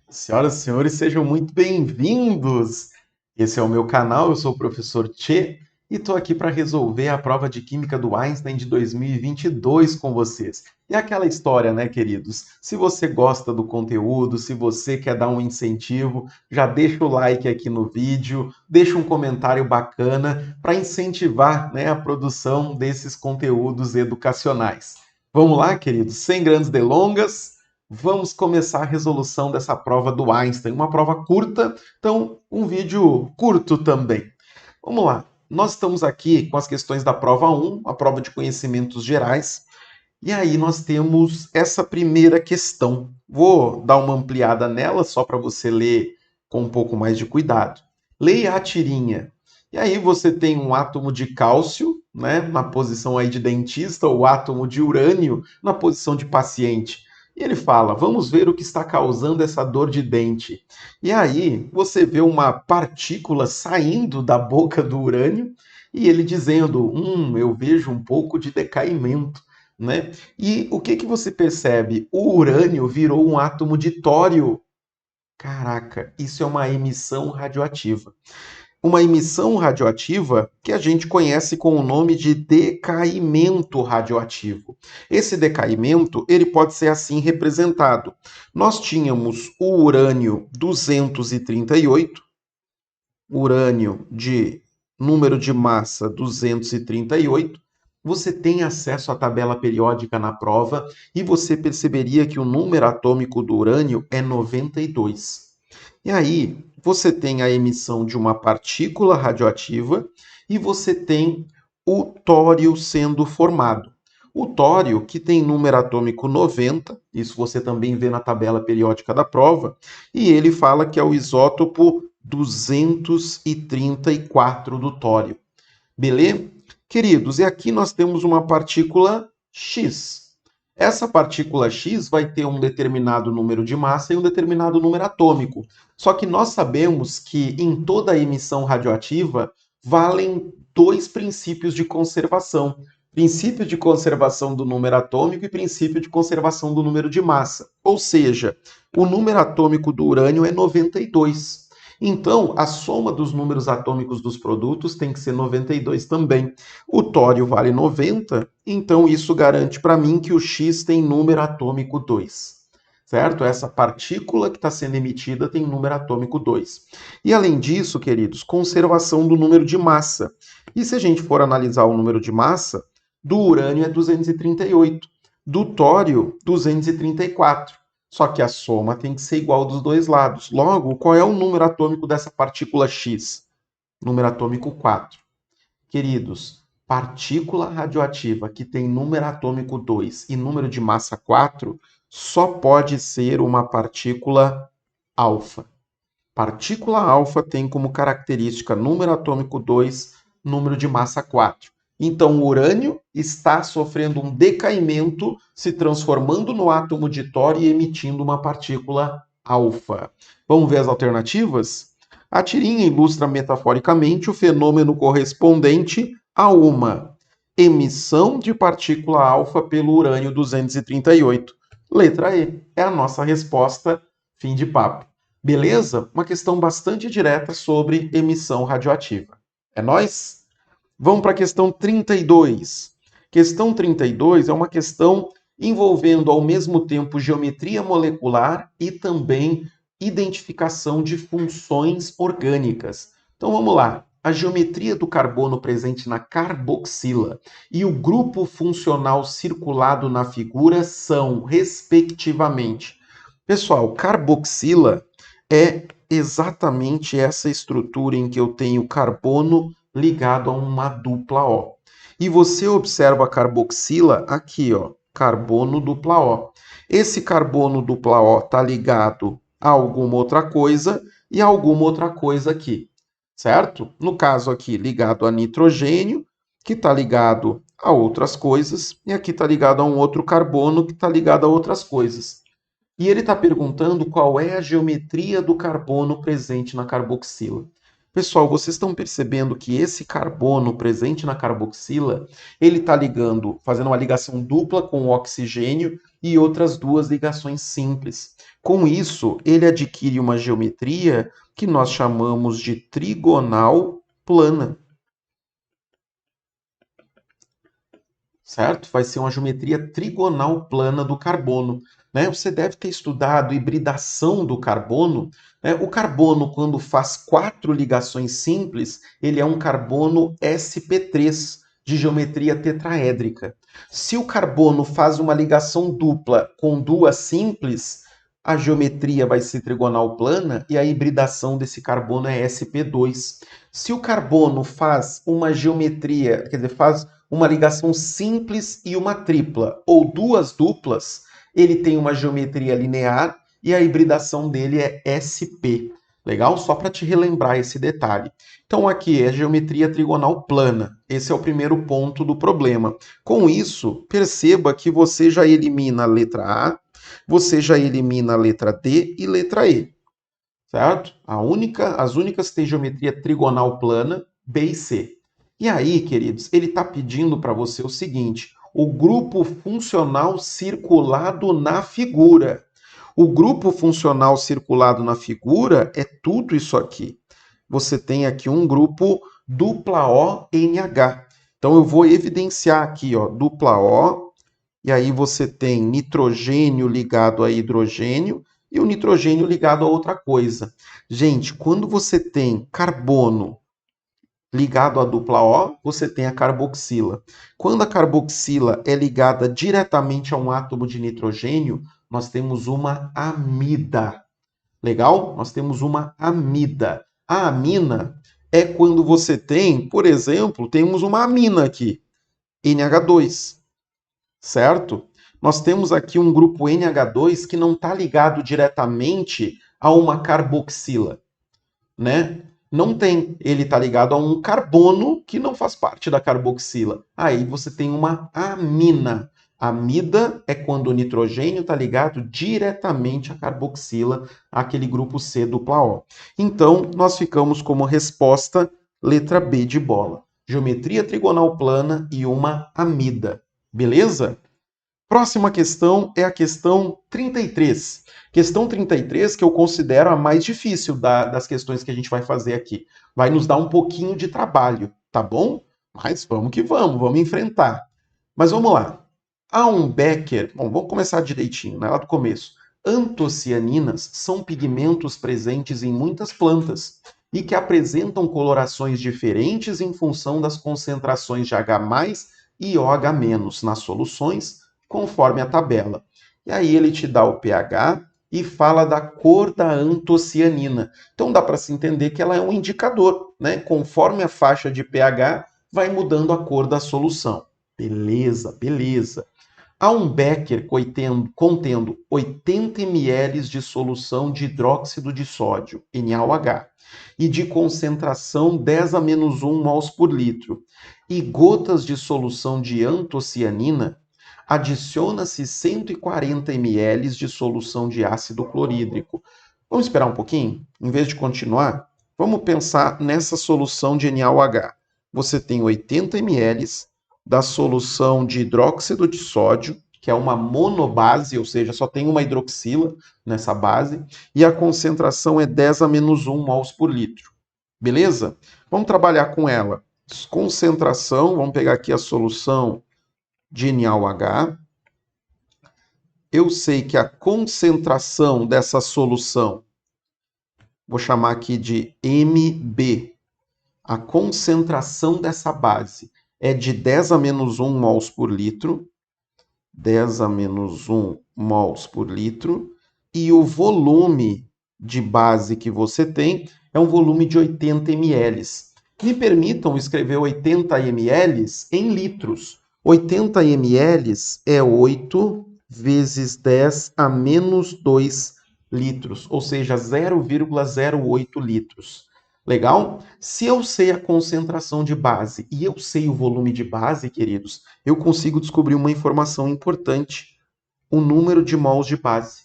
Senhoras e senhores, sejam muito bem-vindos! Esse é o meu canal, eu sou o professor Tchê e estou aqui para resolver a prova de Química do Einstein de 2022 com vocês. E é aquela história, né, queridos? Se você gosta do conteúdo, se você quer dar um incentivo, já deixa o like aqui no vídeo, deixa um comentário bacana para incentivar, né, a produção desses conteúdos educacionais. Vamos lá, queridos? Sem grandes delongas. Vamos começar a resolução dessa prova do Einstein. Uma prova curta, então um vídeo curto também. Vamos lá. Nós estamos aqui com as questões da prova 1, a prova de conhecimentos gerais. E aí nós temos essa primeira questão. Vou dar uma ampliada nela só para você ler com um pouco mais de cuidado. Leia a tirinha. E aí você tem um átomo de cálcio, né, na posição aí de dentista, o átomo de urânio na posição de paciente. E ele fala: vamos ver o que está causando essa dor de dente. E aí você vê uma partícula saindo da boca do urânio e ele dizendo: eu vejo um pouco de decaimento, né? E o que que você percebe? O urânio virou um átomo de tório. Caraca, isso é uma emissão radioativa. Uma emissão radioativa que a gente conhece com o nome de decaimento radioativo. Esse decaimento, ele pode ser assim representado. Nós tínhamos o urânio 238, urânio de número de massa 238. Você tem acesso à tabela periódica na prova e você perceberia que o número atômico do urânio é 92. E aí, você tem a emissão de uma partícula radioativa e você tem o tório sendo formado. O tório, que tem número atômico 90, isso você também vê na tabela periódica da prova, e ele fala que é o isótopo 234 do tório. Beleza? Queridos, e aqui nós temos uma partícula X. Essa partícula X vai ter um determinado número de massa e um determinado número atômico. Só que nós sabemos que em toda emissão radioativa valem dois princípios de conservação: princípio de conservação do número atômico e princípio de conservação do número de massa. Ou seja, o número atômico do urânio é 92. Então, a soma dos números atômicos dos produtos tem que ser 92 também. O tório vale 90, então isso garante para mim que o X tem número atômico 2. Certo? Essa partícula que está sendo emitida tem número atômico 2. E além disso, queridos, conservação do número de massa. E se a gente for analisar o número de massa, do urânio é 238, do tório 234. Só que a soma tem que ser igual dos dois lados. Logo, qual é o número atômico dessa partícula X? Número atômico 4. Queridos, partícula radioativa que tem número atômico 2 e número de massa 4 só pode ser uma partícula alfa. Partícula alfa tem como característica número atômico 2, número de massa 4. Então, o urânio está sofrendo um decaimento, se transformando no átomo de tório e emitindo uma partícula alfa. Vamos ver as alternativas? A tirinha ilustra metaforicamente o fenômeno correspondente a uma emissão de partícula alfa pelo urânio 238. Letra E é a nossa resposta. Fim de papo. Beleza? Uma questão bastante direta sobre emissão radioativa. É nóis? Vamos para a questão 32. Questão 32 é uma questão envolvendo ao mesmo tempo geometria molecular e também identificação de funções orgânicas. Então vamos lá. A geometria do carbono presente na carboxila e o grupo funcional circulado na figura são, respectivamente. Pessoal, carboxila é exatamente essa estrutura em que eu tenho carbono ligado a uma dupla O. E você observa a carboxila aqui, ó, carbono dupla O. Esse carbono dupla O está ligado a alguma outra coisa e a alguma outra coisa aqui, certo? No caso aqui, ligado a nitrogênio, que está ligado a outras coisas, e aqui está ligado a um outro carbono que está ligado a outras coisas. E ele está perguntando qual é a geometria do carbono presente na carboxila. Pessoal, vocês estão percebendo que esse carbono presente na carboxila, ele está ligando, fazendo uma ligação dupla com o oxigênio e outras duas ligações simples. Com isso, ele adquire uma geometria que nós chamamos de trigonal plana. Certo? Vai ser uma geometria trigonal plana do carbono. Né? Você deve ter estudado hibridação do carbono. Né? O carbono, quando faz 4 ligações simples, ele é um carbono sp3, de geometria tetraédrica. Se o carbono faz uma ligação dupla com 2 simples, a geometria vai ser trigonal plana e a hibridação desse carbono é sp2. Se o carbono faz uma geometria, quer dizer, faz uma ligação simples e uma tripla, ou 2 duplas, ele tem uma geometria linear e a hibridação dele é SP. Legal? Só para te relembrar esse detalhe. Então aqui é geometria trigonal plana. Esse é o primeiro ponto do problema. Com isso, perceba que você já elimina a letra A, você já elimina a letra D e letra E. Certo? As únicas que têm geometria trigonal plana, B e C. E aí, queridos, ele está pedindo para você o seguinte: o grupo funcional circulado na figura. O grupo funcional circulado na figura é tudo isso aqui. Você tem aqui um grupo dupla ONH. Então eu vou evidenciar aqui, ó, dupla O, e aí você tem nitrogênio ligado a hidrogênio e o nitrogênio ligado a outra coisa. Gente, quando você tem carbono ligado à dupla O, você tem a carboxila. Quando a carboxila é ligada diretamente a um átomo de nitrogênio, nós temos uma amida. Legal? Nós temos uma amida. A amina é quando você tem, por exemplo, temos uma amina aqui, NH2, certo? Nós temos aqui um grupo NH2 que não está ligado diretamente a uma carboxila, né? Não tem. Ele está ligado a um carbono que não faz parte da carboxila. Aí você tem uma amina. Amida é quando o nitrogênio está ligado diretamente à carboxila, aquele grupo C dupla O. Então, nós ficamos como resposta letra B de bola. Geometria trigonal plana e uma amida. Beleza? Próxima questão é a questão 33. Questão 33, que eu considero a mais difícil das questões que a gente vai fazer aqui. Vai nos dar um pouquinho de trabalho, tá bom? Mas vamos que vamos enfrentar. Mas vamos lá. Há um Becker, bom, vamos começar direitinho, né, lá do começo. Antocianinas são pigmentos presentes em muitas plantas e que apresentam colorações diferentes em função das concentrações de H+ e OH- nas soluções, conforme a tabela. E aí ele te dá o pH e fala da cor da antocianina. Então dá para se entender que ela é um indicador, né? Conforme a faixa de pH, vai mudando a cor da solução. Beleza, beleza. Há um Becker contendo 80 ml de solução de hidróxido de sódio, NaOH, e de concentração 10 a menos 1 mols por litro, e gotas de solução de antocianina, adiciona-se 140 ml de solução de ácido clorídrico. Vamos esperar um pouquinho? Em vez de continuar, vamos pensar nessa solução de NaOH. Você tem 80 ml da solução de hidróxido de sódio, que é uma monobase, ou seja, só tem uma hidroxila nessa base, e a concentração é 10 a menos 1 mols por litro. Beleza? Vamos trabalhar com ela. Concentração, vamos pegar aqui a solução de NaOH. Eu sei que a concentração dessa solução, vou chamar aqui de Mb, a concentração dessa base é de 10 a menos 1 mols por litro, 10 a menos 1 mols por litro, e o volume de base que você tem é um volume de 80 ml. Me permitam escrever 80 ml em litros. 80 ml é 8 vezes 10 a menos 2 litros, ou seja, 0,08 litros. Legal? Se eu sei a concentração de base e eu sei o volume de base, queridos, eu consigo descobrir uma informação importante: o número de mols de base.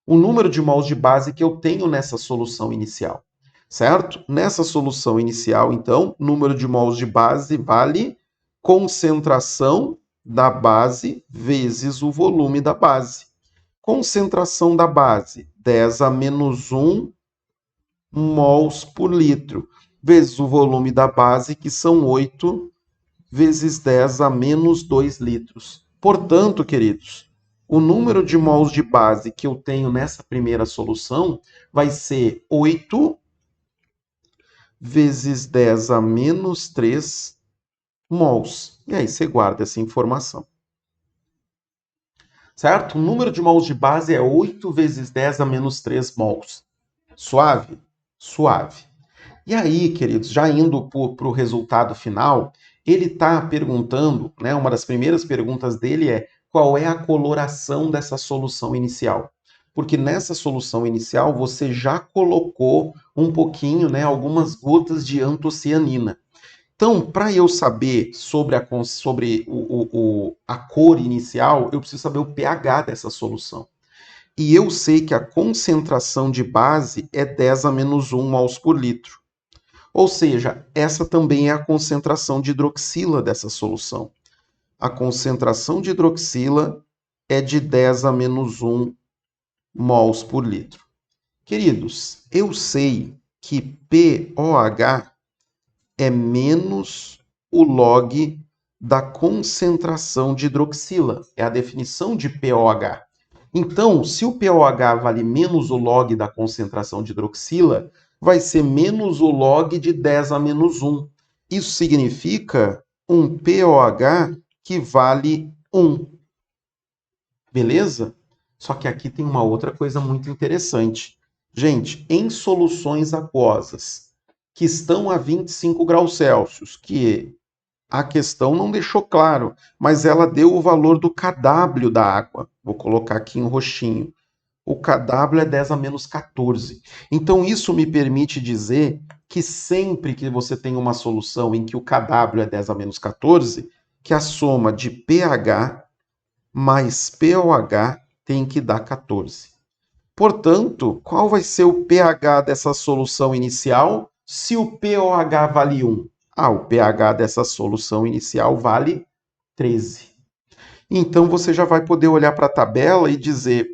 O número de mols de base que eu tenho nessa solução inicial. certo? Nessa solução inicial, então, número de mols de base vale concentração da base vezes o volume da base. Concentração da base, 10 a menos 1 mols por litro, vezes o volume da base, que são 8 vezes 10 a menos 2 litros. Portanto, queridos, o número de mols de base que eu tenho nessa primeira solução vai ser 8 vezes 10 a menos 3 mols. E aí você guarda essa informação. Certo? O número de mols de base é 8 vezes 10 a menos 3 mols. Suave? Suave. E aí, queridos, já indo para o resultado final, ele está perguntando, né, uma das primeiras perguntas dele é qual é a coloração dessa solução inicial? Porque nessa solução inicial você já colocou um pouquinho, né, algumas gotas de antocianina. Então, para eu saber sobre a cor inicial, eu preciso saber o pH dessa solução. E eu sei que a concentração de base é 10 a menos 1 mols por litro. Ou seja, essa também é a concentração de hidroxila dessa solução. A concentração de hidroxila é de 10 a menos 1 mols por litro. Queridos, eu sei que pOH é menos o log da concentração de hidroxila. É a definição de pOH. Então, se o pOH vale menos o log da concentração de hidroxila, vai ser menos o log de 10 a menos 1. Isso significa um pOH que vale 1. Beleza? Só que aqui tem uma outra coisa muito interessante. Gente, em soluções aquosas que estão a 25 graus Celsius, que a questão não deixou claro, mas ela deu o valor do kW da água. Vou colocar aqui em roxinho. O kW é 10 a menos 14. Então, isso me permite dizer que sempre que você tem uma solução em que o kW é 10 a menos 14, que a soma de pH mais pOH tem que dar 14. Portanto, qual vai ser o pH dessa solução inicial se o pOH vale 1? O pH dessa solução inicial vale 13. Então você já vai poder olhar para a tabela e dizer,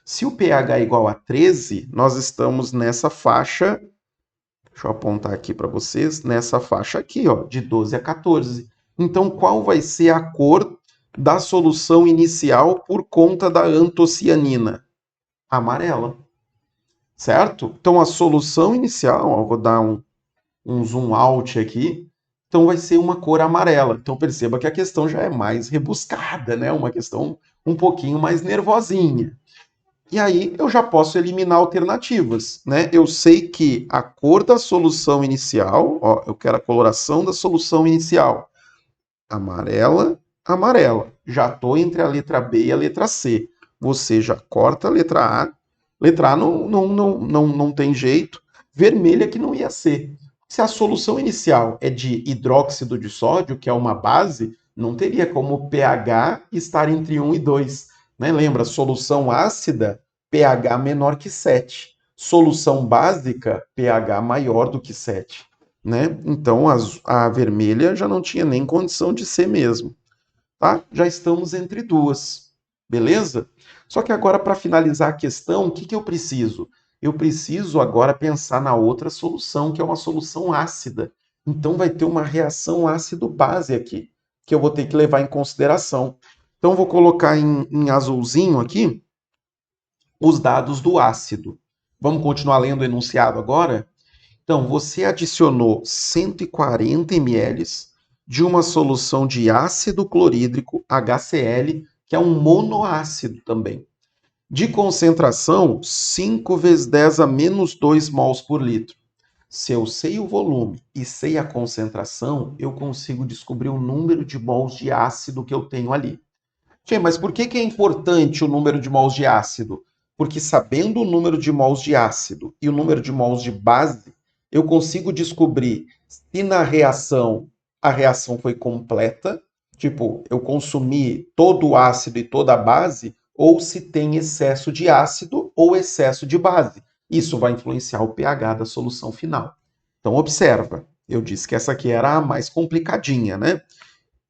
se o pH é igual a 13, nós estamos nessa faixa, deixa eu apontar aqui para vocês, nessa faixa aqui, ó, de 12 a 14. Então qual vai ser a cor da solução inicial por conta da antocianina? Amarela. Certo? Então a solução inicial, ó, vou dar um zoom out aqui, então vai ser uma cor amarela. Então perceba que a questão já é mais rebuscada, né? Uma questão um pouquinho mais nervosinha. E aí eu já posso eliminar alternativas, né? Eu sei que a cor da solução inicial, ó, eu quero a coloração da solução inicial. Amarela, amarela. Já estou entre a letra B e a letra C. Você já corta a letra A. Letra A não tem jeito. Vermelha que não ia ser. Se a solução inicial é de hidróxido de sódio, que é uma base, não teria como o pH estar entre 1 e 2. Né? Lembra, solução ácida, pH menor que 7. Solução básica, pH maior do que 7. Né? Então a vermelha já não tinha nem condição de ser mesmo. Tá? Já estamos entre duas. Beleza? Só que agora, para finalizar a questão, o que eu preciso? Eu preciso agora pensar na outra solução, que é uma solução ácida. Então vai ter uma reação ácido-base aqui, que eu vou ter que levar em consideração. Então vou colocar em azulzinho aqui os dados do ácido. Vamos continuar lendo o enunciado agora? Então, você adicionou 140 ml de uma solução de ácido clorídrico, HCl, que é um monoácido também. De concentração, 5 vezes 10 a menos 2 mols por litro. Se eu sei o volume e sei a concentração, eu consigo descobrir o número de mols de ácido que eu tenho ali. Tchê, mas por que é importante o número de mols de ácido? Porque sabendo o número de mols de ácido e o número de mols de base, eu consigo descobrir se na reação a reação foi completa, tipo, eu consumi todo o ácido e toda a base, ou se tem excesso de ácido ou excesso de base. Isso vai influenciar o pH da solução final. Então, observa, eu disse que essa aqui era a mais complicadinha, né?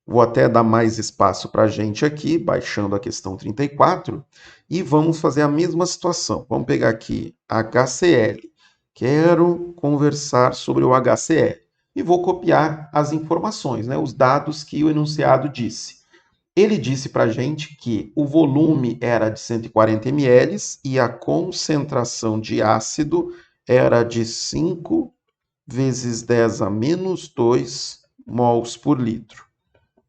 Vou até dar mais espaço para a gente aqui, baixando a questão 34, e vamos fazer a mesma situação. Vamos pegar aqui HCl. Quero conversar sobre o HCl. E vou copiar as informações, né, os dados que o enunciado disse. Ele disse para a gente que o volume era de 140 ml e a concentração de ácido era de 5 vezes 10 a menos 2 mols por litro.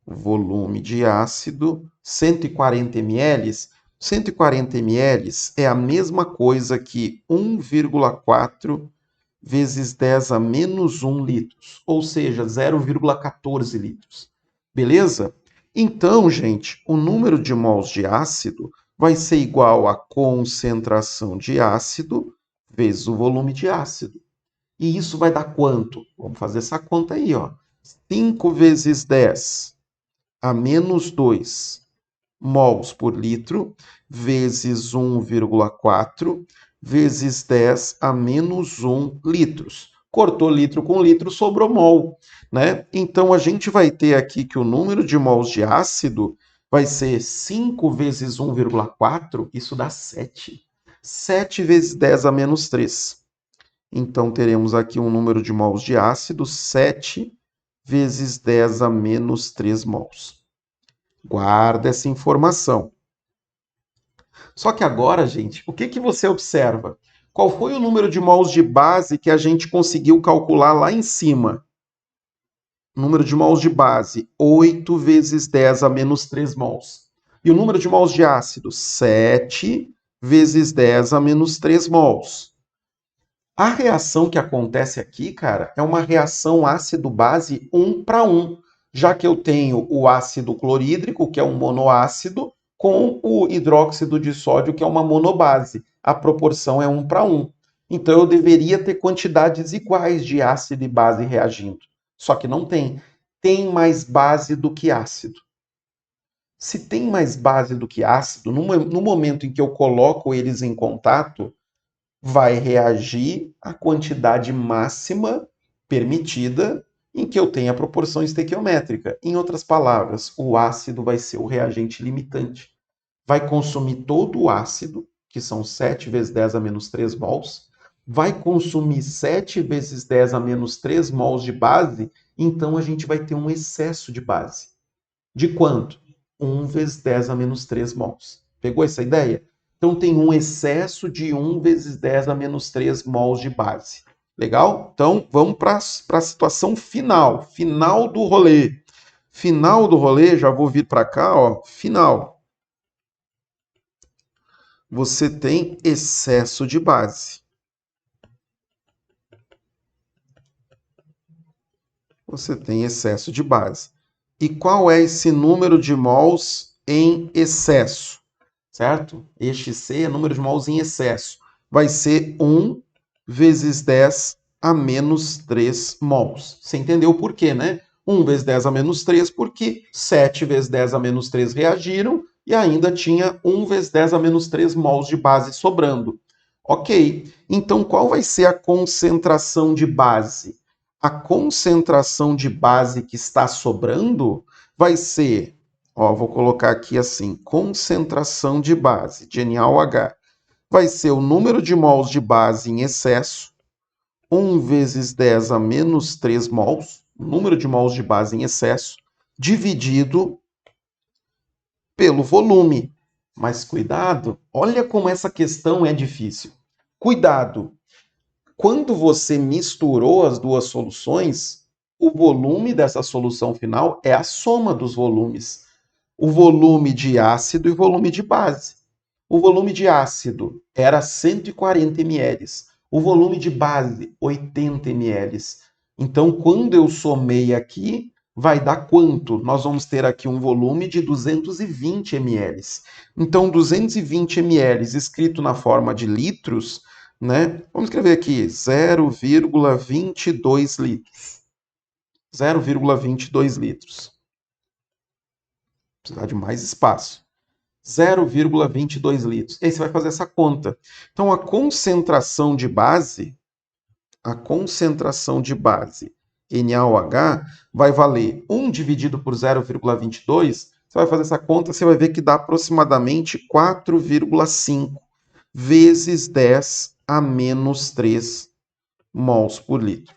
Volume de ácido, 140 ml. 140 ml é a mesma coisa que 1,4 vezes 10 a menos 1 litros, ou seja, 0,14 litros. Beleza? Então, gente, o número de mols de ácido vai ser igual à concentração de ácido vezes o volume de ácido. E isso vai dar quanto? Vamos fazer essa conta aí, ó. 5 vezes 10 a menos 2 mols por litro, vezes 1,4, vezes 10 a menos 1 litros. Cortou litro com litro, sobrou mol, né? Então, a gente vai ter aqui que o número de mols de ácido vai ser 5 vezes 1,4, isso dá 7. 7 vezes 10 a menos 3. Então, teremos aqui um número de mols de ácido, 7 vezes 10 a menos 3 mols. Guarda essa informação. Só que agora, gente, o que você observa? Qual foi o número de mols de base que a gente conseguiu calcular lá em cima? Número de mols de base, 8 vezes 10 a menos 3 mols. E o número de mols de ácido, 7 vezes 10 a menos 3 mols. A reação que acontece aqui, cara, é uma reação ácido-base 1 para 1, já que eu tenho o ácido clorídrico, que é um monoácido, com o hidróxido de sódio, que é uma monobase. A proporção é 1 para 1. Então eu deveria ter quantidades iguais de ácido e base reagindo. Só que não tem. Tem mais base do que ácido. Se tem mais base do que ácido, no momento em que eu coloco eles em contato, vai reagir à quantidade máxima permitida em que eu tenha a proporção estequiométrica. Em outras palavras, o ácido vai ser o reagente limitante. Vai consumir todo o ácido, que são 7 vezes 10 a menos 3 mols, vai consumir 7 vezes 10 a menos 3 mols de base, então a gente vai ter um excesso de base. De quanto? 1 vezes 10 a menos 3 mols. Pegou essa ideia? Então tem um excesso de 1 vezes 10 a menos 3 mols de base. Legal? Então vamos para a situação final. Final do rolê. Final do rolê, já vou vir para cá, ó. Final. Você tem excesso de base. Você tem excesso de base. E qual é esse número de mols em excesso? Certo? Este C é número de mols em excesso. Vai ser 1 vezes 10 a menos 3 mols. Você entendeu o porquê, né? 1 vezes 10 a menos 3, porque 7 vezes 10 a menos 3 reagiram e ainda tinha 1 vezes 10 a menos 3 mols de base sobrando. Ok, então qual vai ser a concentração de base? A concentração de base que está sobrando vai ser, ó, vou colocar aqui assim, concentração de base, de NaOH, vai ser o número de mols de base em excesso, 1 vezes 10 a menos 3 mols, número de mols de base em excesso, dividido pelo volume. Mas cuidado, olha como essa questão é difícil. Cuidado, quando você misturou as duas soluções, o volume dessa solução final é a soma dos volumes. O volume de ácido e o volume de base. O volume de ácido era 140 ml. O volume de base, 80 ml. Então, quando eu somei aqui, vai dar quanto? Nós vamos ter aqui um volume de 220 ml. Então, 220 ml escrito na forma de litros, né? Vamos escrever aqui 0,22 litros. 0,22 litros. Precisar de mais espaço. 0,22 litros. E aí você vai fazer essa conta. Então, a concentração de base NaOH vai valer 1 dividido por 0,22. Você vai fazer essa conta, você vai ver que dá aproximadamente 4,5 vezes 10 a menos 3 mols por litro.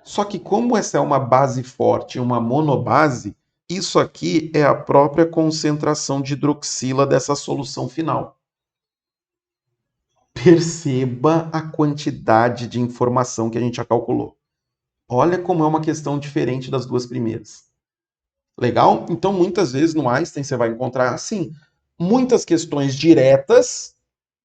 Só que como essa é uma base forte, uma monobase, isso aqui é a própria concentração de hidroxila dessa solução final. Perceba a quantidade de informação que a gente já calculou. Olha como é uma questão diferente das duas primeiras. Legal? Então, muitas vezes no Einstein você vai encontrar, assim, muitas questões diretas,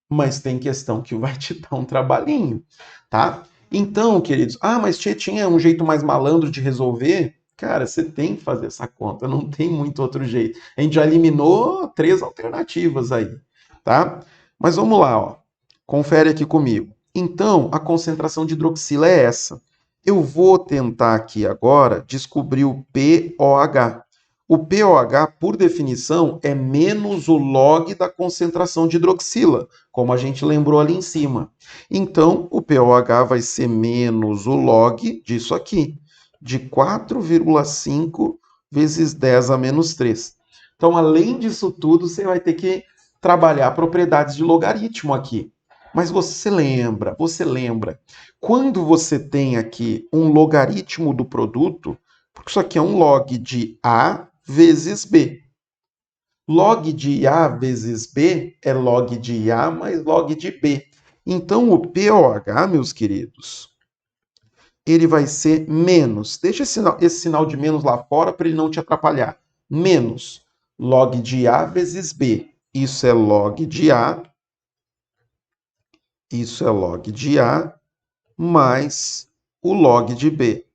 mas tem questão que vai te dar um trabalhinho, tá? Então, queridos, mas tinha um jeito mais malandro de resolver? Cara, você tem que fazer essa conta, não tem muito outro jeito. A gente já eliminou 3 alternativas aí, tá? Mas vamos lá, ó. Confere aqui comigo. Então, a concentração de hidroxila é essa. Eu vou tentar aqui agora descobrir o pOH. O pOH, por definição, é menos o log da concentração de hidroxila, como a gente lembrou ali em cima. Então, o pOH vai ser menos o log disso aqui, de 4,5 vezes 10 a menos 3. Então, além disso tudo, você vai ter que trabalhar propriedades de logaritmo aqui. Mas você lembra, quando você tem aqui um logaritmo do produto, porque isso aqui é um log de A vezes B. Log de A vezes B é log de A mais log de B. Então, o pOH, meus queridos, ele vai ser menos. Deixa esse sinal de menos lá fora para ele não te atrapalhar. Menos log de A vezes B. Isso é log de A. Isso é log de A mais o log de B.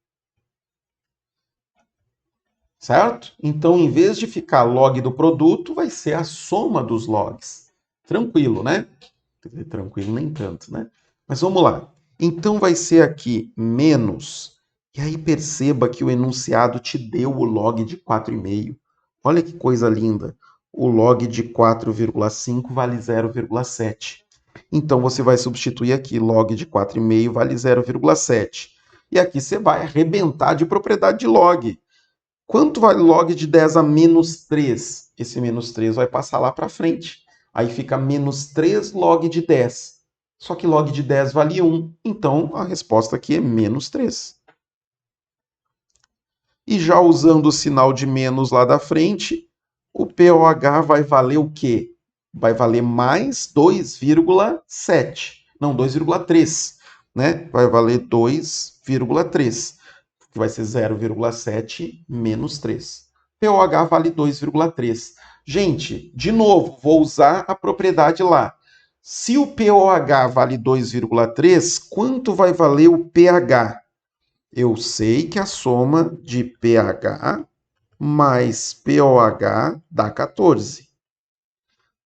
Certo? Então, em vez de ficar log do produto, vai ser a soma dos logs. Tranquilo, né? Tranquilo nem tanto, né? Mas vamos lá. Então, vai ser aqui menos. E aí perceba que o enunciado te deu o log de 4,5. Olha que coisa linda. O log de 4,5 vale 0,7. Então, você vai substituir aqui log de 4,5 vale 0,7. E aqui você vai arrebentar de propriedade de log. Quanto vale log de 10 a menos 3? Esse menos 3 vai passar lá para frente. Aí fica menos 3 log de 10. Só que log de 10 vale 1. Então, a resposta aqui é menos 3. E já usando o sinal de menos lá da frente, o pOH vai valer o quê? Vai valer mais 2,7. Não, 2,3. Né? Vai valer 2,3. Que vai ser 0,7 menos 3. pOH vale 2,3. Gente, de novo, vou usar a propriedade lá. Se o pOH vale 2,3, quanto vai valer o pH? Eu sei que a soma de pH mais pOH dá 14.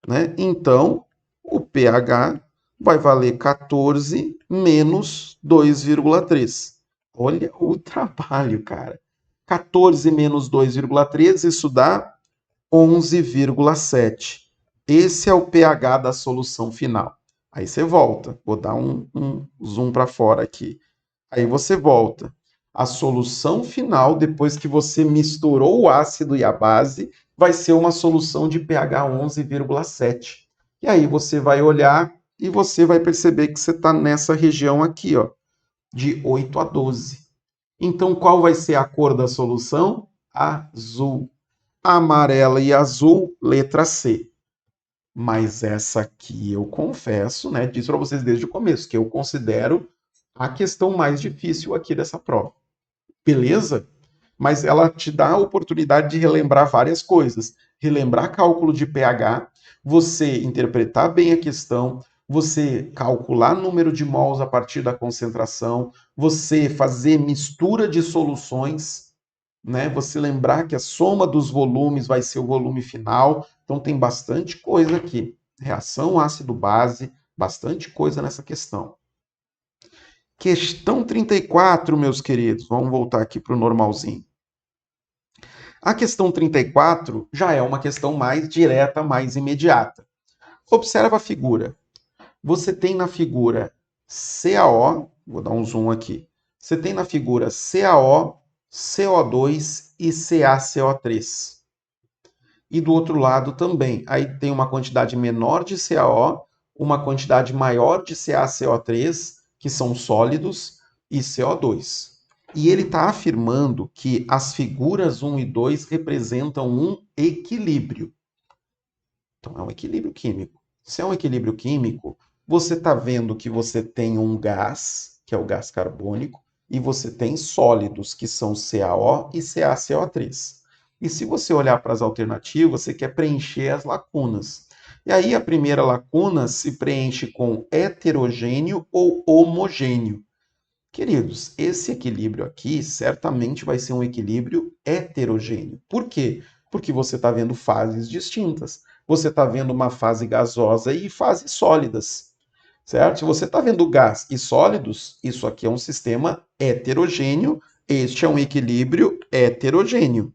Né? Então, o pH vai valer 14 menos 2,3. Olha o trabalho, cara. 14 menos 2,3, isso dá 11,7. Esse é o pH da solução final. Aí você volta. Vou dar um zoom para fora aqui. Aí você volta. A solução final, depois que você misturou o ácido e a base, vai ser uma solução de pH 11,7. E aí você vai olhar e você vai perceber que você está nessa região aqui, ó, de 8 a 12. Então, qual vai ser a cor da solução? Azul. Amarela e azul, letra C. Mas essa aqui eu confesso, né? Disse para vocês desde o começo, que eu considero a questão mais difícil aqui dessa prova. Beleza? Mas ela te dá a oportunidade de relembrar várias coisas. Relembrar cálculo de pH, você interpretar bem a questão, você calcular número de mols a partir da concentração, você fazer mistura de soluções, né? Você lembrar que a soma dos volumes vai ser o volume final. Então tem bastante coisa aqui. Reação ácido-base, bastante coisa nessa questão. Questão 34, meus queridos. Vamos voltar aqui para o normalzinho. A questão 34 já é uma questão mais direta, mais imediata. Observa a figura. Você tem na figura CaO, vou dar um zoom aqui. Você tem na figura CaO, CO2 e CaCO3. E do outro lado também. Aí tem uma quantidade menor de CaO, uma quantidade maior de CaCO3, que são sólidos, e CO2. E ele está afirmando que as figuras 1 e 2 representam um equilíbrio. Então, é um equilíbrio químico. Se é um equilíbrio químico, você está vendo que você tem um gás, que é o gás carbônico, e você tem sólidos, que são CaO e CaCO3. E se você olhar para as alternativas, você quer preencher as lacunas. E aí a primeira lacuna se preenche com heterogêneo ou homogêneo. Queridos, esse equilíbrio aqui certamente vai ser um equilíbrio heterogêneo. Por quê? Porque você está vendo fases distintas. Você está vendo uma fase gasosa e fases sólidas, certo? Se você está vendo gás e sólidos, isso aqui é um sistema heterogêneo. Este é um equilíbrio heterogêneo.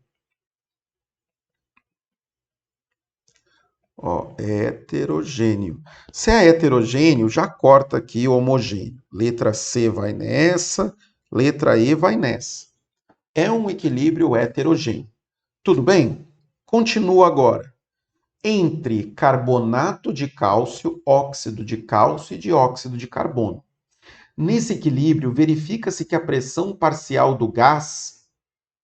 Ó, heterogêneo. Se é heterogêneo, já corta aqui o homogêneo. Letra C vai nessa, letra E vai nessa. É um equilíbrio heterogêneo. Tudo bem? Continua agora. Entre carbonato de cálcio, óxido de cálcio e dióxido de carbono. Nesse equilíbrio, verifica-se que a pressão parcial do gás,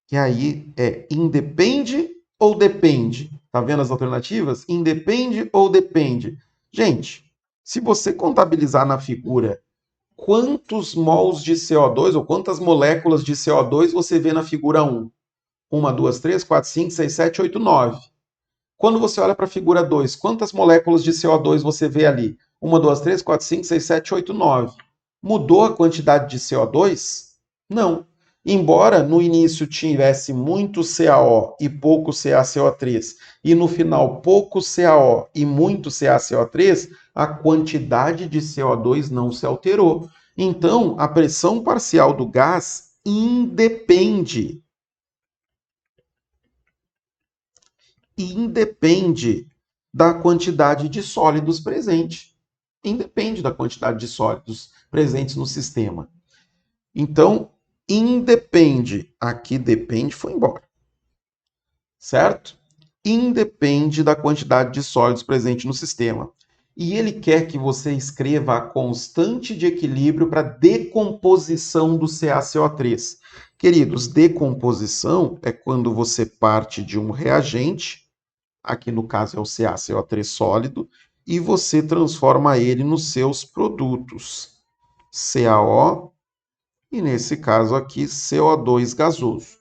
que aí é independe ou depende? Tá vendo as alternativas? Independe ou depende? Gente, se você contabilizar na figura quantos mols de CO2 ou quantas moléculas de CO2 você vê na figura 1? 1, 2, 3, 4, 5, 6, 7, 8, 9. Quando você olha para a figura 2, quantas moléculas de CO2 você vê ali? 1, 2, 3, 4, 5, 6, 7, 8, 9. Mudou a quantidade de CO2? Não. Embora no início tivesse muito CaO e pouco CaCO3, e no final pouco CaO e muito CaCO3, a quantidade de CO2 não se alterou. Então, a pressão parcial do gás independe da quantidade de sólidos presente. Independe da quantidade de sólidos presentes no sistema. Então, independe. Aqui depende, foi embora. Certo? Independe da quantidade de sólidos presente no sistema. E ele quer que você escreva a constante de equilíbrio para decomposição do CaCO3. Queridos, decomposição é quando você parte de um reagente, aqui no caso é o CaCO3 sólido, e você transforma ele nos seus produtos. CaO e, nesse caso aqui, CO2 gasoso.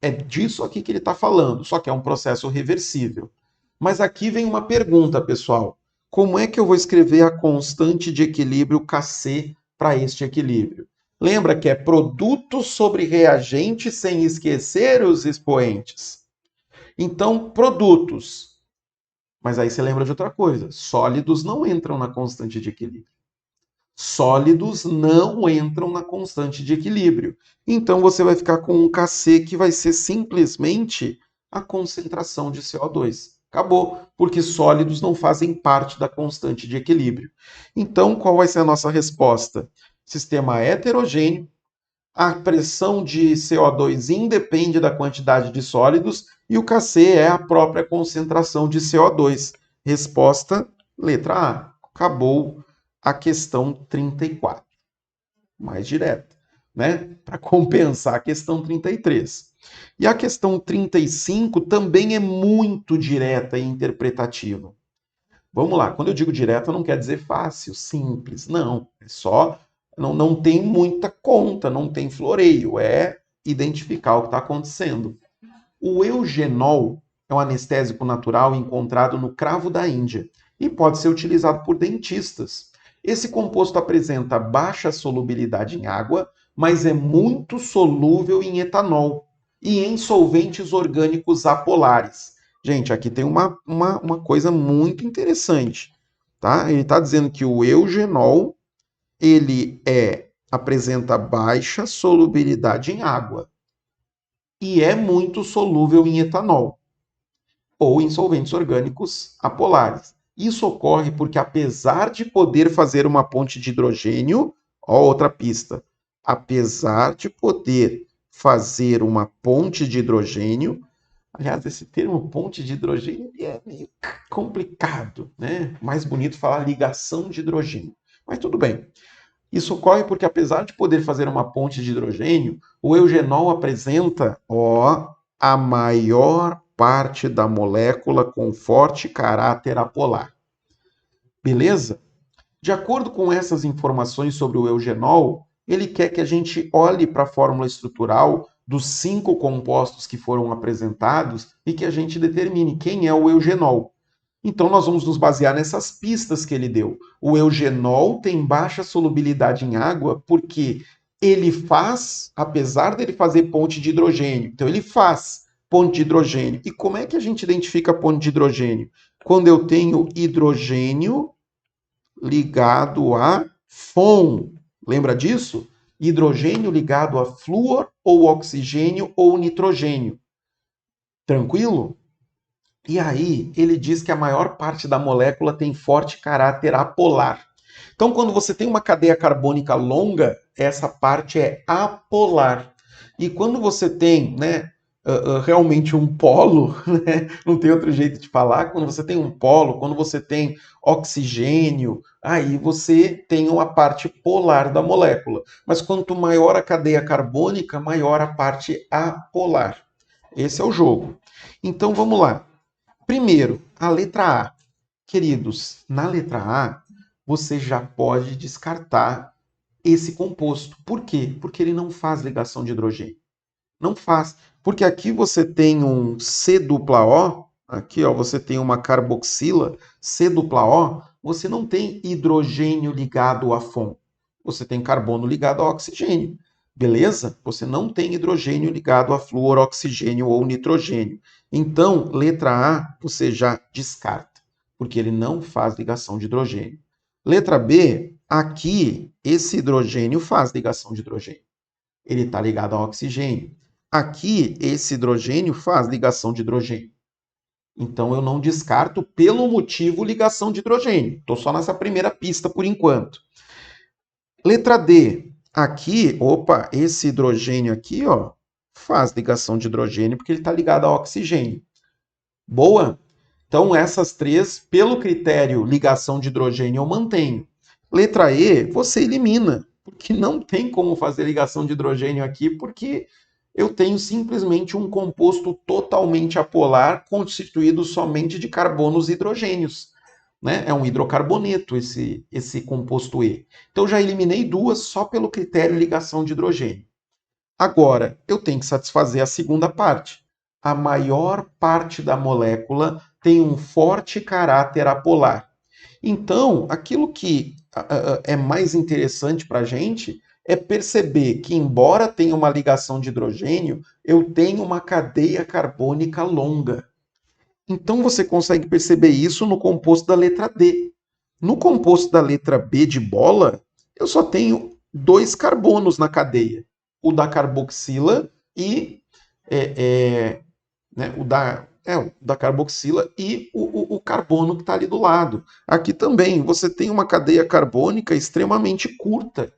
É disso aqui que ele está falando, só que é um processo reversível. Mas aqui vem uma pergunta, pessoal. Como é que eu vou escrever a constante de equilíbrio Kc para este equilíbrio? Lembra que é produto sobre reagente sem esquecer os expoentes. Então, produtos. Mas aí você lembra de outra coisa. Sólidos não entram na constante de equilíbrio. Sólidos não entram na constante de equilíbrio. Então você vai ficar com um Kc que vai ser simplesmente a concentração de CO2. Acabou, porque sólidos não fazem parte da constante de equilíbrio. Então, qual vai ser a nossa resposta? Sistema heterogêneo, a pressão de CO2 independe da quantidade de sólidos e o Kc é a própria concentração de CO2. Resposta, letra A. Acabou a questão 34. Mais direta, né? Para compensar a questão 33. E a questão 35 também é muito direta e interpretativa. Vamos lá, quando eu digo direta, não quer dizer fácil, simples, não. É só, não tem muita conta, não tem floreio, é identificar o que está acontecendo. O eugenol é um anestésico natural encontrado no cravo da Índia e pode ser utilizado por dentistas. Esse composto apresenta baixa solubilidade em água, mas é muito solúvel em etanol e em solventes orgânicos apolares. Gente, aqui tem uma coisa muito interessante, tá? Ele está dizendo que o eugenol ele apresenta baixa solubilidade em água. e é muito solúvel em etanol ou em solventes orgânicos apolares. Isso ocorre porque, apesar de poder fazer uma ponte de hidrogênio, ó, outra pista, apesar de poder fazer uma ponte de hidrogênio, aliás, esse termo ponte de hidrogênio é meio complicado, né? Mais bonito falar ligação de hidrogênio. Mas tudo bem. Isso ocorre porque, apesar de poder fazer uma ponte de hidrogênio, o eugenol apresenta, ó, a maior parte da molécula com forte caráter apolar. Beleza? De acordo com essas informações sobre o eugenol, ele quer que a gente olhe para a fórmula estrutural dos 5 compostos que foram apresentados e que a gente determine quem é o eugenol. Então, nós vamos nos basear nessas pistas que ele deu. O eugenol tem baixa solubilidade em água porque ele faz, apesar dele fazer ponte de hidrogênio, então ele faz ponte de hidrogênio. E como é que a gente identifica a ponte de hidrogênio? Quando eu tenho hidrogênio ligado a FON. Lembra disso? Hidrogênio ligado a flúor ou oxigênio ou nitrogênio. Tranquilo? E aí, ele diz que a maior parte da molécula tem forte caráter apolar. Então, quando você tem uma cadeia carbônica longa, essa parte é apolar. E quando você tem, né, realmente um polo, né, não tem outro jeito de falar, quando você tem um polo, quando você tem oxigênio, aí você tem uma parte polar da molécula. Mas quanto maior a cadeia carbônica, maior a parte apolar. Esse é o jogo. Então, vamos lá. Primeiro, a letra A. Queridos, na letra A, você já pode descartar esse composto. Por quê? Porque ele não faz ligação de hidrogênio. Não faz. Porque aqui você tem um C-O, aqui ó, você tem uma carboxila, C-O, você não tem hidrogênio ligado a FON. Você tem carbono ligado a oxigênio. Beleza? Você não tem hidrogênio ligado a flúor, oxigênio ou nitrogênio. Então, letra A, você já descarta, porque ele não faz ligação de hidrogênio. Letra B, aqui, esse hidrogênio faz ligação de hidrogênio. Ele está ligado ao oxigênio. Aqui, esse hidrogênio faz ligação de hidrogênio. Então, eu não descarto pelo motivo ligação de hidrogênio. Estou só nessa primeira pista por enquanto. Letra D. Aqui, opa, esse hidrogênio aqui, ó, faz ligação de hidrogênio porque ele está ligado ao oxigênio. Boa? Então, essas três, pelo critério ligação de hidrogênio, eu mantenho. Letra E, você elimina, porque não tem como fazer ligação de hidrogênio aqui, porque eu tenho simplesmente um composto totalmente apolar, constituído somente de carbonos e hidrogênios. Né? É um hidrocarboneto esse composto E. Então, já eliminei duas só pelo critério ligação de hidrogênio. Agora, eu tenho que satisfazer a segunda parte. A maior parte da molécula tem um forte caráter apolar. Então, aquilo que é mais interessante para a gente é perceber que, embora tenha uma ligação de hidrogênio, eu tenho uma cadeia carbônica longa. Então, você consegue perceber isso no composto da letra D. No composto da letra B de bola, eu só tenho 2 carbonos na cadeia. O da carboxila e né, o da carboxila e o carbono que está ali do lado. Aqui também você tem uma cadeia carbônica extremamente curta,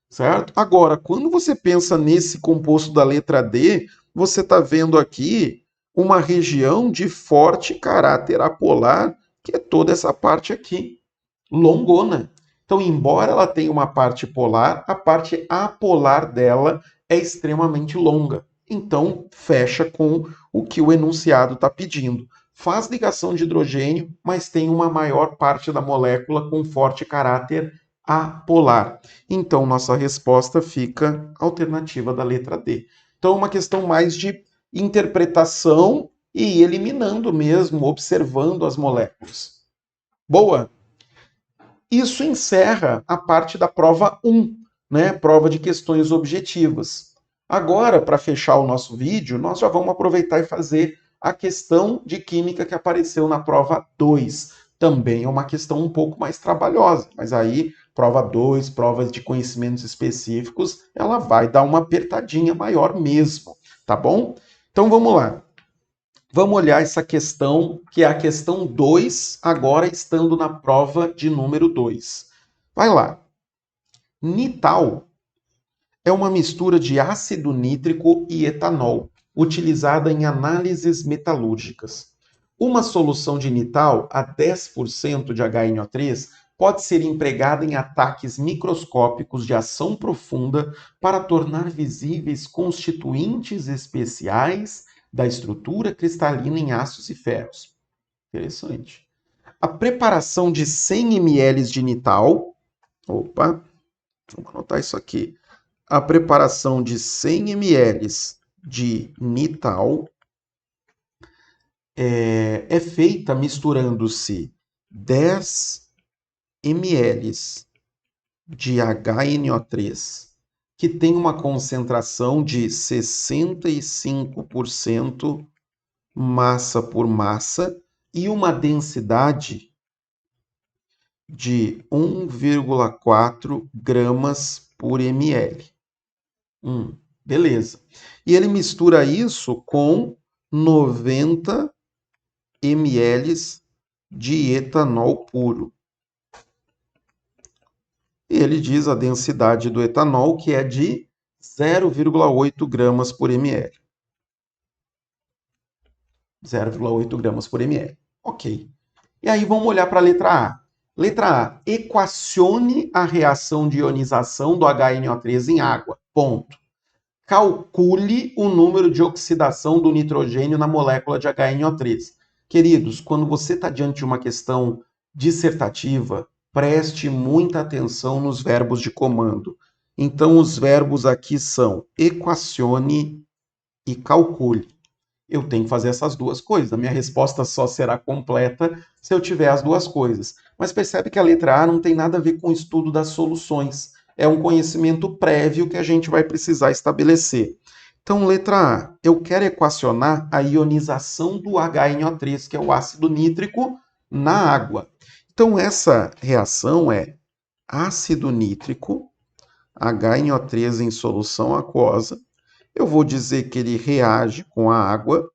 certo? Agora, quando você pensa nesse composto da letra D, você está vendo aqui uma região de forte caráter apolar, que é toda essa parte aqui, longona. Então, embora ela tenha uma parte polar, a parte apolar dela é extremamente longa. Então, fecha com o que o enunciado está pedindo. Faz ligação de hidrogênio, mas tem uma maior parte da molécula com forte caráter apolar. Então, nossa resposta fica alternativa da letra D. Então, é uma questão mais de interpretação e eliminando mesmo, observando as moléculas. Boa! Isso encerra a parte da prova 1, né? Prova de questões objetivas. Agora, para fechar o nosso vídeo, nós já vamos aproveitar e fazer a questão de química que apareceu na prova 2. Também é uma questão um pouco mais trabalhosa, mas aí, prova 2, provas de conhecimentos específicos, ela vai dar uma apertadinha maior mesmo. tá bom? Então vamos lá. Vamos olhar essa questão, que é a questão 2, agora estando na prova de número 2. Vai lá. Nital é uma mistura de ácido nítrico e etanol, utilizada em análises metalúrgicas. Uma solução de nital a 10% de HNO3 pode ser empregada em ataques microscópicos de ação profunda para tornar visíveis constituintes especiais da estrutura cristalina em aços e ferros. Interessante. A preparação de 100 ml de nital. Opa, vamos anotar isso aqui. A preparação de 100 ml de nital é feita misturando-se 10 ml de HNO3, que tem uma concentração de 65% massa por massa e uma densidade de 1,4 gramas por ml. Beleza. E ele mistura isso com 90 ml de etanol puro. E ele diz a densidade do etanol, que é de 0,8 gramas por ml. 0,8 gramas por ml. Ok. E aí vamos olhar para a letra A. Letra A. Equacione a reação de ionização do HNO3 em água. Ponto. Calcule o número de oxidação do nitrogênio na molécula de HNO3. Queridos, quando você está diante de uma questão dissertativa, preste muita atenção nos verbos de comando. Então, os verbos aqui são equacione e calcule. Eu tenho que fazer essas duas coisas. A minha resposta só será completa se eu tiver as duas coisas. Mas percebe que a letra A não tem nada a ver com o estudo das soluções. É um conhecimento prévio que a gente vai precisar estabelecer. Então, letra A, eu quero equacionar a ionização do HNO3, que é o ácido nítrico, na água. Então, essa reação é ácido nítrico, HNO3 em solução aquosa. Eu vou dizer que ele reage com a água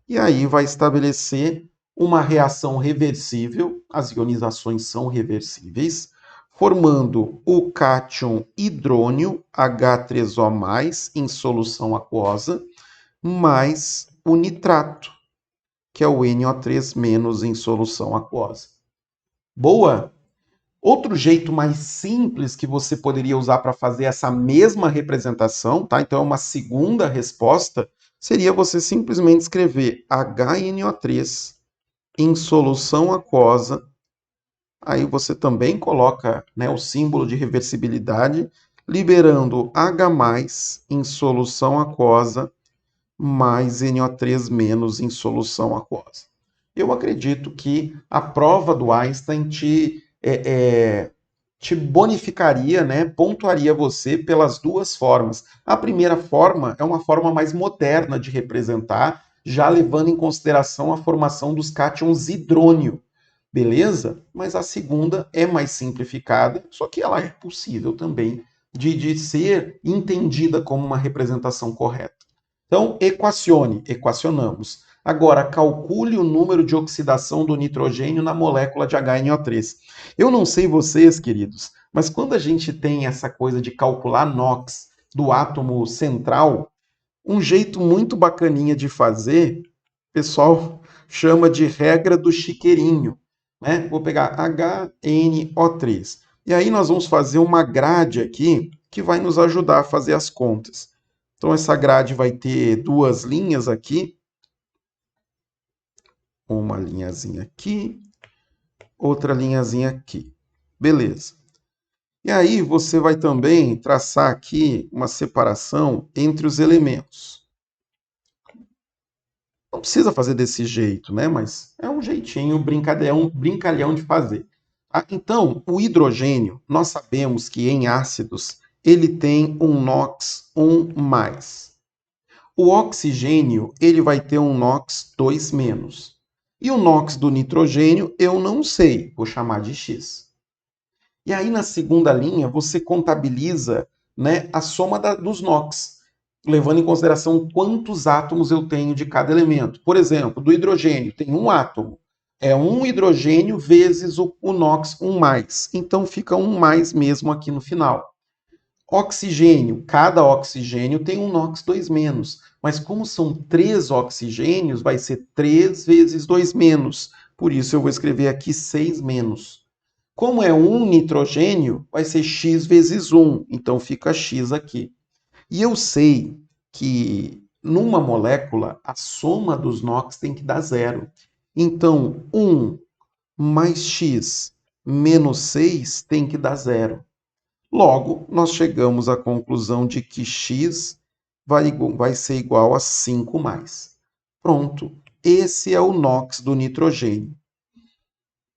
e aí vai estabelecer uma reação reversível, as ionizações são reversíveis, formando o cátion hidrônio H3O+, em solução aquosa, mais o nitrato, que é o NO3- em solução aquosa. Boa? Outro jeito mais simples que você poderia usar para fazer essa mesma representação, tá? Então é uma segunda resposta, seria você simplesmente escrever HNO3 em solução aquosa. Aí você também coloca, né, o símbolo de reversibilidade, liberando H+ em solução aquosa, mais NO3- em solução aquosa. Eu acredito que a prova do Einstein te bonificaria, né, pontuaria você pelas duas formas. A primeira forma é uma forma mais moderna de representar, já levando em consideração a formação dos cátions hidrônio, beleza? Mas a segunda é mais simplificada, só que ela é possível também de ser entendida como uma representação correta. Então, equacionamos. Agora, calcule o número de oxidação do nitrogênio na molécula de HNO3. Eu não sei vocês, queridos, mas quando a gente tem essa coisa de calcular NOx do átomo central, um jeito muito bacaninha de fazer, o pessoal chama de regra do chiqueirinho, né? Vou pegar HNO3. E aí nós vamos fazer uma grade aqui que vai nos ajudar a fazer as contas. Então essa grade vai ter duas linhas aqui, uma linhazinha aqui, outra linhazinha aqui. Beleza. E aí você vai também traçar aqui uma separação entre os elementos. Não precisa fazer desse jeito, né? Mas é um jeitinho brincalhão de fazer. Então, o hidrogênio, nós sabemos que em ácidos ele tem um NOx 1+. O oxigênio, ele vai ter um NOx 2-. E o NOx do nitrogênio, eu não sei, vou chamar de X. E aí, na segunda linha, você contabiliza, né, a soma dos NOx. levando em consideração quantos átomos eu tenho de cada elemento. Por exemplo, do hidrogênio, tem um átomo. É um hidrogênio vezes o NOx 1+. Então fica 1+ mesmo aqui no final. Oxigênio, cada oxigênio tem um NOx 2-. Mas como são 3 oxigênios, vai ser 3 vezes 2-. Por isso eu vou escrever aqui 6-. Como é um nitrogênio, vai ser X vezes 1. Então fica X aqui. E eu sei que numa molécula a soma dos NOx tem que dar 0. Então 1 mais X menos 6 tem que dar 0. Logo, nós chegamos à conclusão de que X vai ser igual a 5+. Pronto. Esse é o NOx do nitrogênio.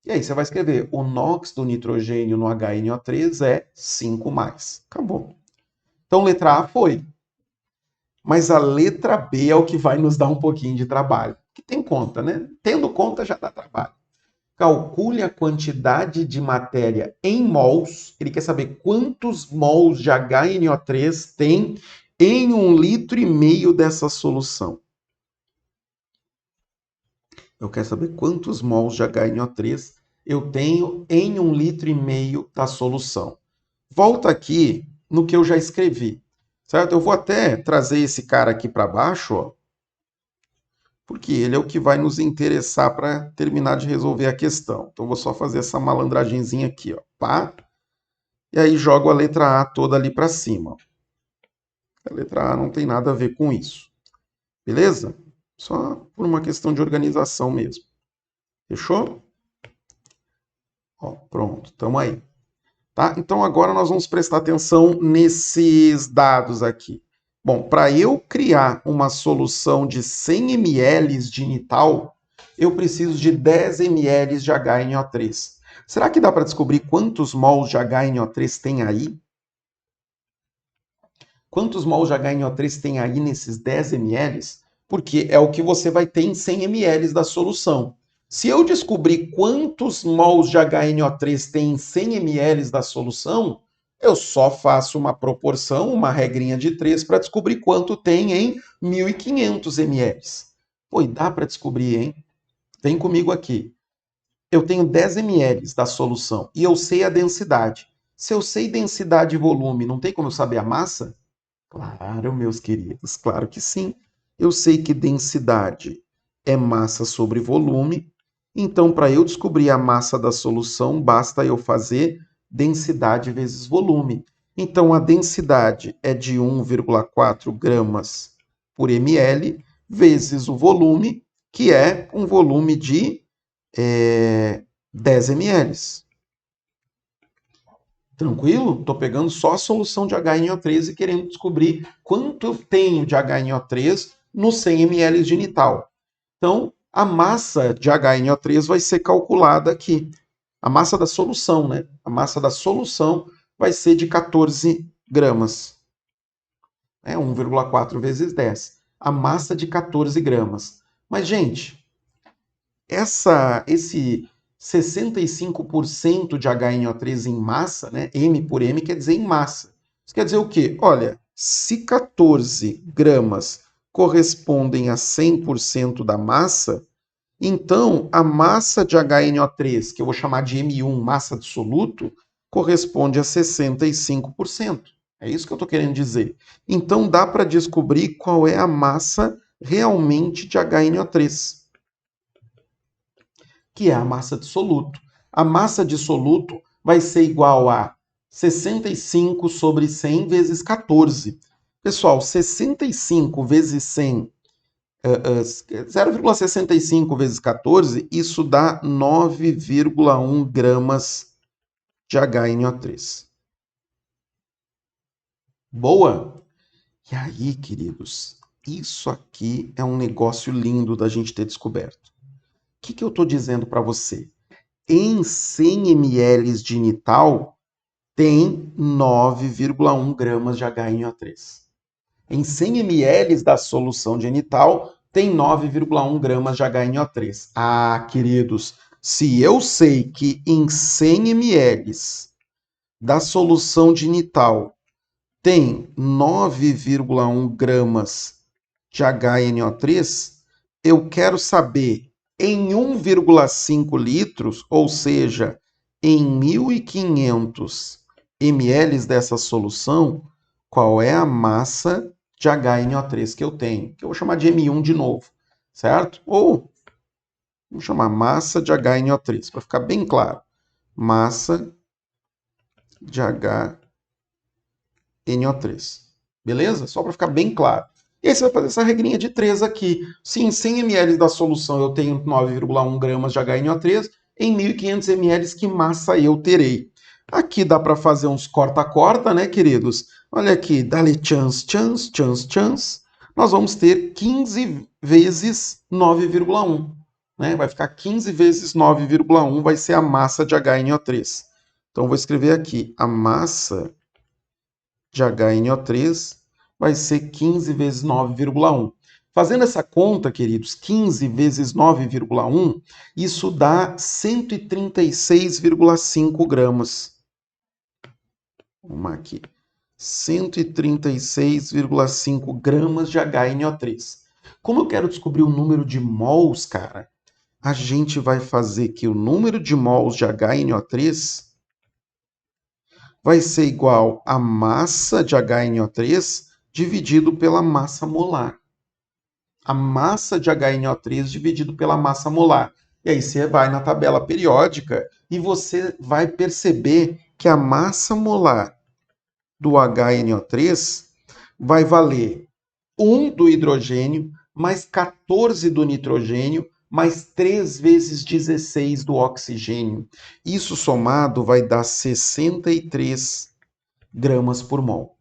E aí você vai escrever, o NOx do nitrogênio no HNO3 é 5+. Acabou. Então, letra A foi. Mas a letra B é o que vai nos dar um pouquinho de trabalho. Que tem conta, né? Tendo conta já dá trabalho. Calcule a quantidade de matéria em mols. Ele quer saber quantos mols de HNO3 tem em 1,5 litro dessa solução. Eu quero saber quantos mols de HNO3 eu tenho em 1,5 litro da solução. Volta aqui no que eu já escrevi, certo? Eu vou até trazer esse cara aqui para baixo, ó, porque ele é o que vai nos interessar para terminar de resolver a questão. Então, vou só fazer essa malandragenzinha aqui, ó, pá. E aí jogo a letra A toda ali para cima. A letra A não tem nada a ver com isso. Beleza? Só por uma questão de organização mesmo. Fechou? Ó, pronto, estamos aí. Tá? Então agora nós vamos prestar atenção nesses dados aqui. Bom, para eu criar uma solução de 100 ml de nital, eu preciso de 10 ml de HNO3. Será que dá para descobrir quantos mols de HNO3 tem aí? Quantos mols de HNO3 tem aí nesses 10 ml? Porque é o que você vai ter em 100 ml da solução. Se eu descobrir quantos mols de HNO3 tem em 100 ml da solução, eu só faço uma proporção, uma regrinha de 3 para descobrir quanto tem em 1.500 ml. Pô, e dá para descobrir, hein? Vem comigo aqui. Eu tenho 10 ml da solução e eu sei a densidade. Se eu sei densidade e volume, não tem como eu saber a massa? Claro, meus queridos, claro que sim. Eu sei que densidade é massa sobre volume, então para eu descobrir a massa da solução, basta eu fazer densidade vezes volume. Então a densidade é de 1,4 gramas por ml, vezes o volume, que é um volume de 10 ml. Tranquilo? Estou pegando só a solução de HNO3 e querendo descobrir quanto eu tenho de HNO3 nos 100 ml de nital. Então, a massa de HNO3 vai ser calculada aqui. A massa da solução, né? A massa da solução vai ser de 14 gramas. 1,4 vezes 10. A massa de 14 gramas. Mas, gente, esse 65% de HNO3 em massa, né? M por M quer dizer em massa. Isso quer dizer o quê? Olha, se 14 gramas correspondem a 100% da massa, então a massa de HNO3, que eu vou chamar de M1, massa absoluto, corresponde a 65%. É isso que eu estou querendo dizer. Então dá para descobrir qual é a massa realmente de HNO3. Que é a massa de soluto. A massa de soluto vai ser igual a 65 sobre 100 vezes 14. Pessoal, 65 vezes 100, 0,65 vezes 14, isso dá 9,1 gramas de HNO3. Boa? E aí, queridos, isso aqui é um negócio lindo da gente ter descoberto. O que eu estou dizendo para você? Em 100 ml de nital, tem 9,1 gramas de HNO3. Em 100 ml da solução de nital, tem 9,1 gramas de HNO3. Ah, queridos, se eu sei que em 100 ml da solução de nital tem 9,1 gramas de HNO3, eu quero saber em 1,5 litros, ou seja, em 1.500 ml dessa solução, qual é a massa de HNO3 que eu tenho? Que eu vou chamar de M1 de novo, certo? Ou vamos chamar massa de HNO3, para ficar bem claro. Massa de HNO3. Beleza? Só para ficar bem claro. E aí você vai fazer essa regrinha de 3 aqui. Se em 100 ml da solução eu tenho 9,1 gramas de HNO3, em 1.500 ml que massa eu terei? Aqui dá para fazer uns corta-corta, né, queridos? Olha aqui, dá-lhe chance, chance, chance, chance. Nós vamos ter 15 vezes 9,1. Né? Vai ficar 15 vezes 9,1, vai ser a massa de HNO3. Então, vou escrever aqui, a massa de HNO3 vai ser 15 vezes 9,1. Fazendo essa conta, queridos, 15 vezes 9,1, isso dá 136,5 gramas. Vamos aqui. 136,5 gramas de HNO3. Como eu quero descobrir o número de mols, cara, a gente vai fazer que o número de mols de HNO3 vai ser igual a massa de HNO3 dividido pela massa molar. A massa de HNO3 dividido pela massa molar. E aí você vai na tabela periódica e você vai perceber que a massa molar do HNO3 vai valer 1 do hidrogênio, mais 14 do nitrogênio, mais 3 vezes 16 do oxigênio. Isso somado vai dar 63 gramas por mol.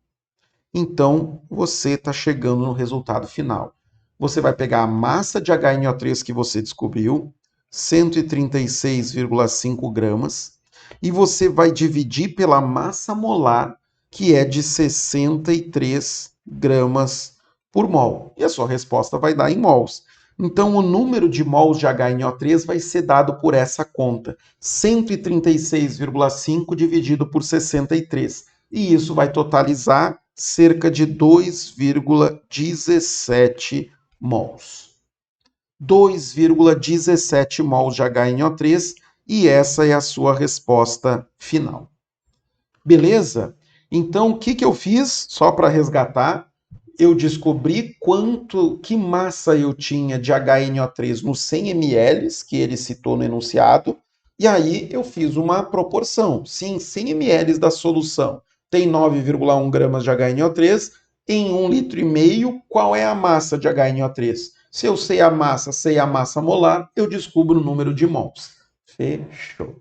Então, você está chegando no resultado final. Você vai pegar a massa de HNO3 que você descobriu, 136,5 gramas, e você vai dividir pela massa molar, que é de 63 gramas por mol. E a sua resposta vai dar em mols. Então, o número de mols de HNO3 vai ser dado por essa conta, 136,5 dividido por 63. E isso vai totalizar cerca de 2,17 mols. 2,17 mols de HNO3 e essa é a sua resposta final. Beleza? Então, o que eu fiz? Só para resgatar, eu descobri que massa eu tinha de HNO3 nos 100 ml, que ele citou no enunciado, e aí eu fiz uma proporção. Se em 100 ml da solução tem 9,1 gramas de HNO3, em 1,5 litro, qual é a massa de HNO3? Se eu sei a massa molar, eu descubro o número de mols. Fechou.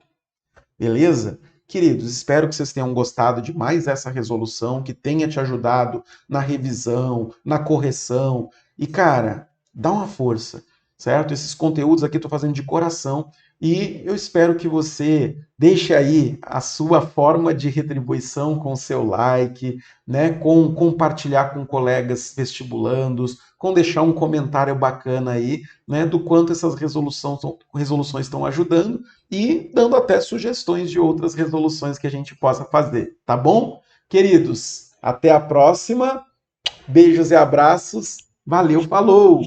Beleza? Queridos, espero que vocês tenham gostado de mais essa resolução, que tenha te ajudado na revisão, na correção. E, cara, dá uma força, certo? Esses conteúdos aqui eu estou fazendo de coração e eu espero que você deixe aí a sua forma de retribuição com o seu like, né? Com compartilhar com colegas vestibulandos, com deixar um comentário bacana aí, né? Do quanto essas resoluções estão ajudando e dando até sugestões de outras resoluções que a gente possa fazer, tá bom? Queridos, até a próxima. Beijos e abraços. Valeu, falou!